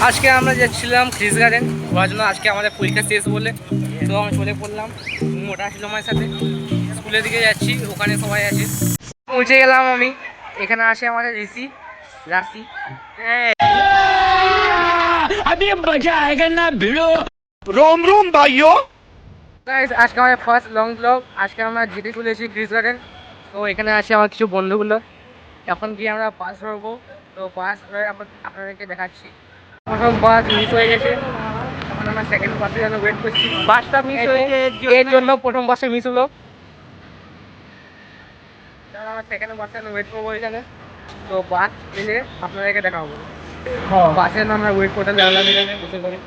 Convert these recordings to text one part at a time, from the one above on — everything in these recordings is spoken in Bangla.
আজকে আমরা যাচ্ছিলাম ক্রিস গার্ডেন ঘোরার জন্য। আজকে আমাদের পরীক্ষা শেষ বলে তো আমি চলে পড়লাম মোটা ছিল আমার সাথে। স্কুলের দিকে যাচ্ছি, ওখানে সবাই আছে। পৌঁছে গেলাম আমি। এখানে আসে আমাদের রাশি। अभी मजा आएगा ना भिड़ो। रोम रोम भाइयों। আজকে আমাদের ফার্স্ট লং ব্লগ। আজকে আমরা যেতে চলেছি ক্রিস গার্ডেন। তো এখানে আসে আমার কিছু বন্ধুগুলো। এখন গিয়ে আমরা বাস ধরবো। তো বাস ধরে আপনাদেরকে দেখাচ্ছি। প্রথম বাস মিস হয়ে গেছে, এখন আমরা সেকেন্ড বাসের জন্য ওয়েট করছি। বাসটা মিস হয়েছে এর জন্য, প্রথম বাসে মিস হলো। আমরা সেকেন্ড বাসের জন্য ওয়েট করবো এখানে। তো বাস এলে আপনাদেরকে দেখাবো। বাসের জন্য আমরা ওয়েট করতে লাগলাম এখানে বসে করে।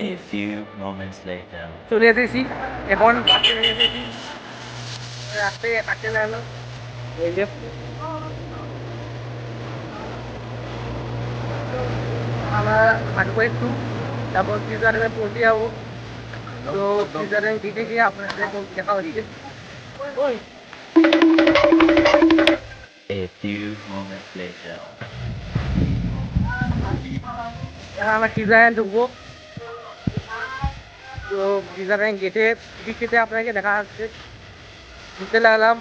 A few moments later. চলে এসেছি এখন, বাসে এসেছি। রাস্তায় কাটতে লাগলো এই যে। আমরা হাঁটবো একটু, তারপর টিচারে পৌঁছে যাবো। তো টিচারে দিকে গিয়ে আপনাদের দেখা হচ্ছে। A few moments later. এখন আমরা টিচারে ঢুকবো। তো টিচারে গেটে দিকে আপনাকে দেখা যাচ্ছে। ঢুকতে লাগলাম,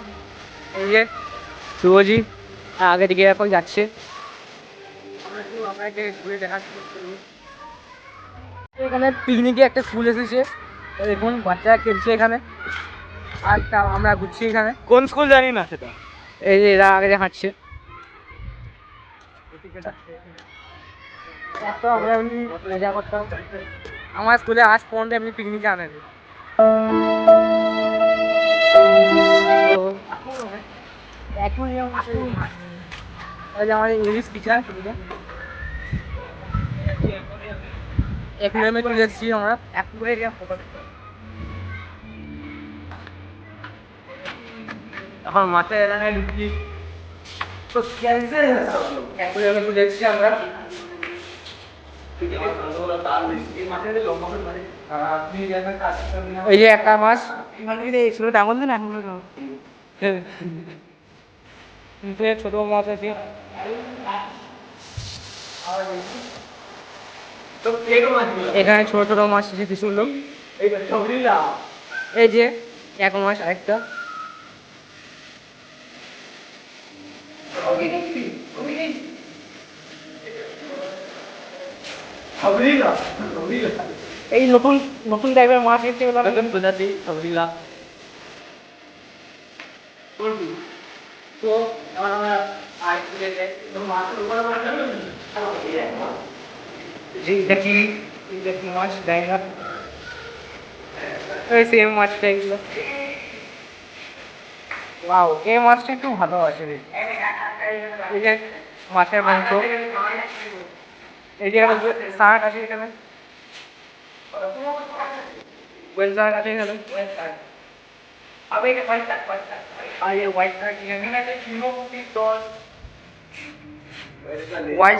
এই যে শুভজি আগে দিকে এখন যাচ্ছে। আপনাকে ঘুরে দেখাচ্ছি। এখানে পিকনিকে একটা স্কুল এসেছে, দেখুন বাচ্চারা খেলছে এখানে। আর আমরা ঘুরছি এখানে। কোন স্কুল জানি না সেটা। এই যে এরা আগে দেখাচ্ছে। আমরা এমনি মজা করতাম। আমার স্কুলে আজ পর্যন্ত এমনি পিকনিকে আনেনি। আমাদের ইংলিশ টিচার একুরিয়ামে চলে এসেছি আমরা। এখন মাথায় এলাকায় ঢুকছি। তো একুরিয়ামে চলে এসেছি আমরা। এই যে একটা মাছ ছোট মাছ আছে। এখানে ছোট ছোট মাছ আছে কিছু লোক। এই যে এক মাছ আরেকটা। এই নতুন নতুন টাইপের মাছ এসে গেলাম। তো আমরা দেখি দেখি মাছ দেয় না, ওই সেম মাছটা এগুলো। ওয়াও, এই মাছটা একটু ভালো আছে। এই যে মাছের মাংস, এই যে শাক আছে এখানে, ওয়েল শাক আছে এখানে। আর এই হোয়াইট শাক হোয়াইট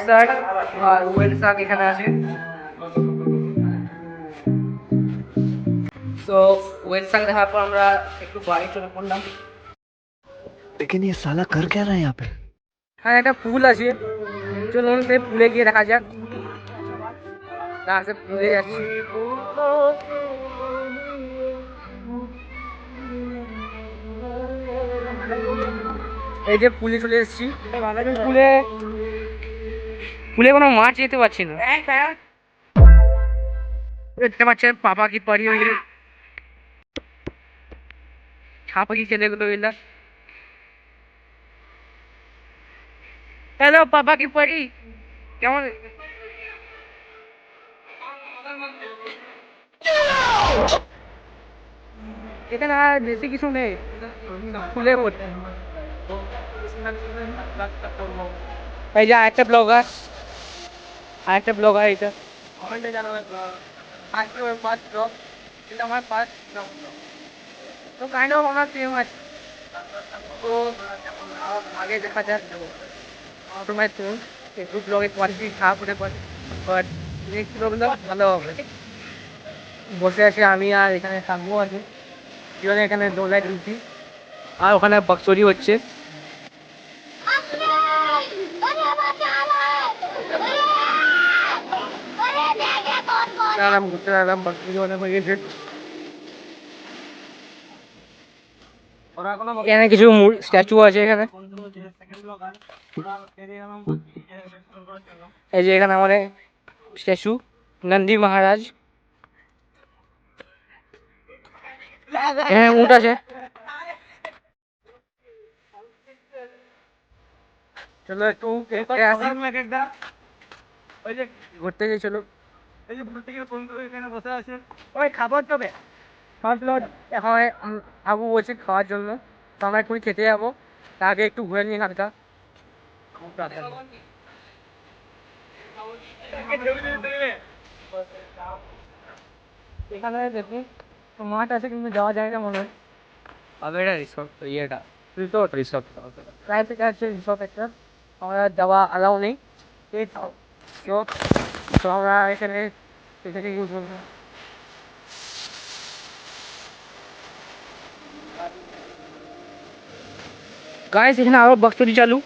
শাক আর ওয়েল শাক এখানে আছে। তো ওয়েল শাক দেখার পর আমরা একটু বাড়ি চলে পড়লাম। लेकिन ये साला कर क्या रहा है यहाँ पे। হ্যাঁ, একটা পুল আছে, চলুন পুলে গিয়ে দেখা যাক। রাস্তায় পুলে যাচ্ছি। এই যে পুলে চলে এসেছি। পুলে পুলে কোনো মাছ যেতে পারছি না। দেখতে পাচ্ছেন পাপা কি পারি ওই ছাপা কি ছেলেগুলো এলা। হ্যালো পাপা কি পারি, কেমন? এখানে আর বেশি কিছু নেই, ফুলে ভর্তি। এই যে আরেকটা ব্লগার, এটা আমার ফার্স্ট ব্লগ। তো কাইন্ড অফ আমরা সেম আছে। তো আগে দেখা যাক তোমার ফেসবুক ব্লগে কোয়ালিটি খারাপ হতে পারে, বাট নেক্সট ব্লগগুলো ভালো হবে। বসে আছে আমি, আর এখানে থাকবো আছে, এখানে দোলায় ঢুকছি, আর ওখানে বক্সরি হচ্ছে। ঘুরতে লাগলাম বাকি অনেক হয়ে গেছে। এখানে কিছু স্ট্যাচু আছে এখানে, এই যে এখানে আমাদের স্ট্যাচু নন্দী মহারাজ, হ্যাঁ উঠ আছে। চলো একটু ঘুরতে যাই, চলো। এই যে বন্ধু এখানে বসে আছে, ওই খাবার তবে ভাবলো এখন আবু বলছে খাওয়ার জন্য, তো আমরা একটু খেতে যাবো, তার আগে একটু ঘুরে নিই হালকা। এখানে দেখুন মাঠ আছে কিন্তু যাওয়া যায় না মনে হয়। এটা রিসোর্ট, ইয়েটা রিসোর্ট রিসোর্ট প্রায় থেকে আছে রিসোর্ট একটা, আমরা যাওয়া অ্যালাউ নেই। এই তো তো আমরা এখানে এখানে ইউজ করবো। গাইস এখানে আরো বক্তব্য চালু।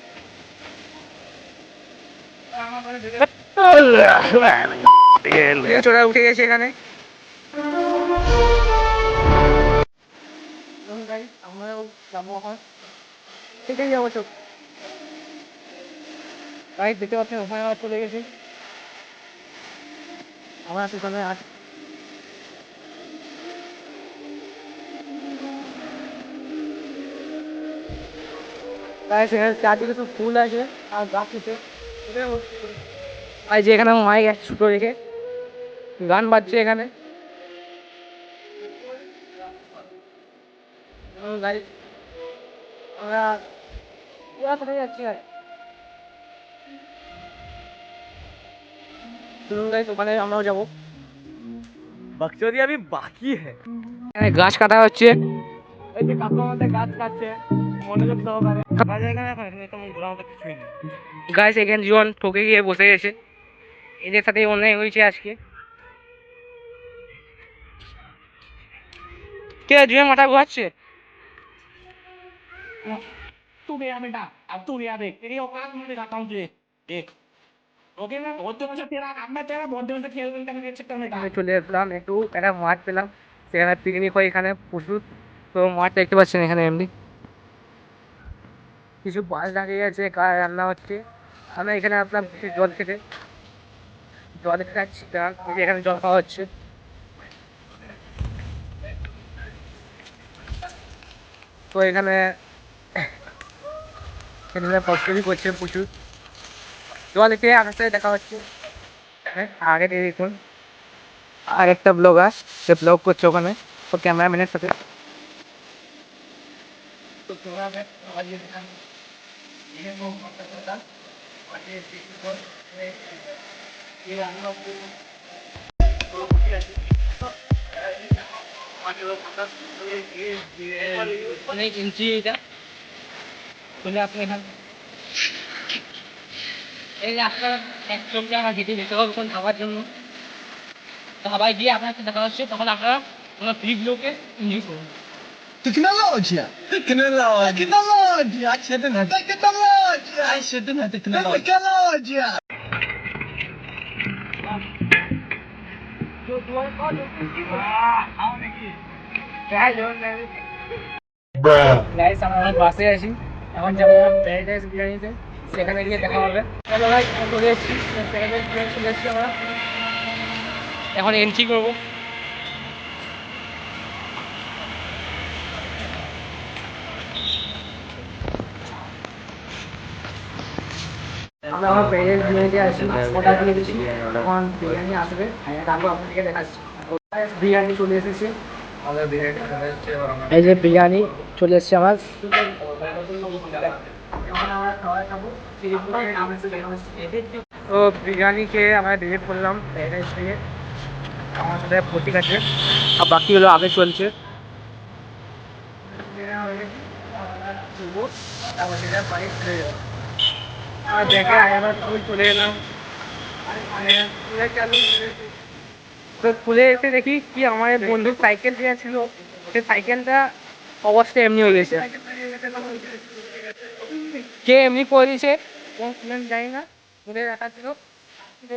চোরা উঠে গেছে এখানে। আমরাও যাবো এখন, সেটাই যাবো চোখ। গাইস দেখতে পাচ্ছেন ওখানে আবার চলে গেছি, আমরা সেখানে আছি। গাইস এখানে চারদিকে সব ফুল আছে আর গাছ আছে, আর যে এখানে মাইক আছে ছোটো রেখে গান বাজছে এখানে। গাইস আমরা পুরা কোথায় যাচ্ছি গাইস, চলুন গাইস ওখানে আমরাও যাবো। बकचोदी अभी बाकी है। এখানে গাছ কাটা হচ্ছে। এই যে কাকা আমাদের গাছ কাটছে মনোযোগ সহকারে কাটা জায়গা না, এখন এখানে তেমন ঘোরার মতো কিছুই নেই। গাছ এখানে জীবন ঠকে গিয়ে বসে গেছে, এদের সাথে অন্যায় হয়েছে আজকে। কে জীবন মাথা ঘুরাচ্ছে? तू गया बेटा, अब तू गया देख तेरी औकात मैं दिखाता हूँ तुझे, देख ओके ना। बहुत दिनों से तेरा अब मैं तेरा बहुत दिनों से खेल रहा हूँ चक्कर में আমি চলে আসলাম একটু, একটা মাঠ পেলাম, সেখানে পিকনিক হয় এখানে প্রচুর। তো মাঠটা দেখতে পাচ্ছেন এখানে এমনি কিছু বাস দাঁড়িয়ে আছে, কার রান্না হচ্ছে। আমরা এখানে আসলাম কিছু জল খেতে, জল খাচ্ছি, এখানে জল খাওয়া হচ্ছে। তো এখানে এখানে ফসলি করছে প্রচুর, জল খেয়ে আপনার সাথে দেখা হচ্ছে। হ্যাঁ আগে দিয়ে দেখুন আর একটা ব্লগার, সে ব্লগ করছে ওখানে, তো ক্যামেরাম্যানের সাথে। তো ক্যামেরাম্যান আবার ये दिखाना, ये वो करता और ये ये আমরা অনেক ইঞ্চি এটা বলে আপনি এখানে এই যে আপনার একদম আমরা হেঁটে যেতে হবে কোন খাবার জন্য, তো সবাই গিয়ে আপনার সাথে দেখা হচ্ছে, তখন আপনারা ওনার ভিডিওকে এনজয় করুন। Tecnologia, tecnologia, tecnologia, accident, tecnologia, accident, tecnologia. Guys আমরা বাসে আছি, এখন যাবো প্যারাডাইস বিরিয়ানিতে, সেখানে গিয়ে দেখা হবে। চলো ভাই চলে এসেছি প্যারাডাইস বিরিয়ানি, চলে এসেছি আমরা, এখন এন্ট্রি করবো। আমরা আমার প্যারাডাইস বিরিয়ানিতে আছি, অর্ডার দিয়ে দিচ্ছি, এখন বিরিয়ানি আসবে, তারপর আপনাদেরকে দেখাচ্ছি। বিরিয়ানি চলে এসেছে, এই যে বিরিয়ানি চলে এসেছে আমার। তো বিরিয়ানি খেয়ে আমরা ডিলেট করলাম প্যারাডাইস থেকে, আমার সাথে প্রতীক আছে, আর বাকিগুলো আগে চলছে। দেখে আমরা চলে এলাম, তো খুলে এসে দেখি কি আমার বন্ধুর সাইকেল দেওয়া ছিল, সে সাইকেলটা অবস্থা এমনি হয়ে গেছে। কে এমনি করে দিয়েছে কোন জানি না, খুলে রাখা ছিল। তো